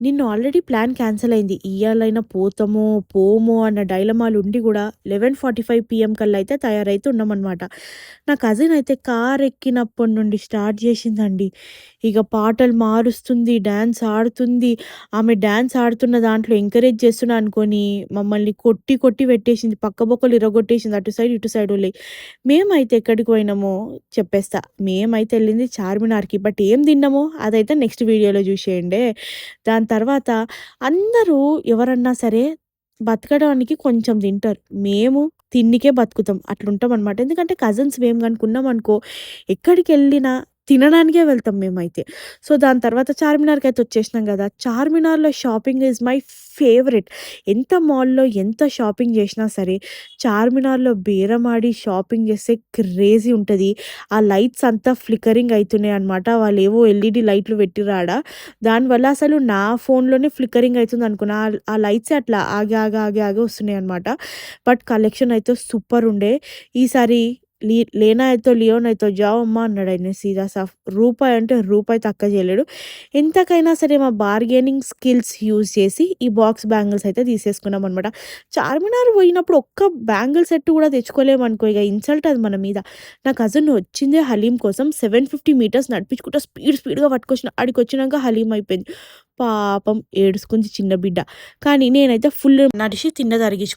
నిన్న already plan cancel అయింది. ఇయ్యాలైనా పోతామో, పోమో అన్న డైలమాలు ఉండి గూడా 11:45 పీఎం కల్లా అయితే తయారైతే ఉన్నామనమాట. నా కజిన్ అయితే కారెక్కినప్పటి నుండి స్టార్ట్ జేసిందండి. ఇగ పాటలు మారుస్తుంది, డాన్స్ ఆడుతుంది. ఆమె డాన్స్ ఆడుతున్న దాంట్లో ఎంకరేజ్ చేస్తున్నా అనుకోని మమ్మల్ని కొట్టి, కొట్టి పెట్టేసింది. పక్కబొక్కలు ఇరగొట్టేసింది. అటు సైడ్, ఇటు సైడ్ ఓళ్ళయి. మేమైతే ఎక్కడికి పోయినామో చెప్పేస్తా. మేమైతే ఎళ్ళింది చార్మినార్‌కి. బట్ ఏం తిన్నామో అదైతే నెక్స్ట్ వీడియోలో జూసేయండే. దాని తర్వాత అందరూ ఎవరన్నా సరే బతకడానికి కొంచెం తింటారు. మేము తిండికే బతుకుతాం. అట్లుంటామనమాట. ఎందుకంటే కజిన్స్ మేము గనుక ఉన్నామనుకో ఎక్కడికెళ్ళినా తినడానికే వెళ్తాం మేమైతే. సో, దాని తర్వాత చార్మినార్‌కైతే వచ్చేసినాం గదా! చార్మినార్‌లో షాపింగ్ ఈజ్ మై ఫేవరెట్. ఎంత మాల్‌లో ఎంత షాపింగ్ చేసినా సరే చార్మినార్‌లో బేరమాడి షాపింగ్ చేస్తే క్రేజీ ఉంటది. ఆ లైట్స్ అంతా ఫ్లికరింగ్ అయితున్నాయన్నమాట. వాళ్ళేవో ఎల్ఈడీ లైట్లు పెట్టిర్రు ఆడ. దానివల్ల అసలు నా ఫోన్‌లోనే ఫ్లికరింగ్ అయితుందనుకున్నా. ఆ లైట్సే అట్లా ఆగి, ఆగి, ఆగి, ఆగి వస్తున్నాయన్నమాట. బట్ కలెక్షన్ అయితే సూపర్ ఉండే. ఈసారి లేనా అయితో, లియోన్ అయితో జాओ అమ్మా అన్నాడాయన సీదా సాఫ్. రూపాయి అంటే రూపాయి తక్కువ చేయలేడు. ఎంతకైనా సరే మా బార్గెనింగ్ స్కిల్స్ యూజ్ చేసి ఈ బాక్స్ బ్యాంగిల్స్ అయితే తీసేసుకున్నామనమాట. చార్మినార్ పోయినప్పుడు ఒక్క బ్యాంగిల్ సెట్ కూడా తెచ్చుకోలేమనుకో ఇగ ఇన్సల్ట్ అది మన మీద. నా కజిన్ వచ్చిందే హలీం కోసం 750 మీటర్స్ నడిపించుకుంటా స్పీడ్‌గా పట్టుకొచ్చిన. ఆడికొచ్చినంక హలీం అయిపోయింది. పాపం ఏడుసుకుంది చిన్న బిడ్డ. కానీ నేనైతే ఫుల్ నడిచి తిన్నది అరిగించుకున్నా.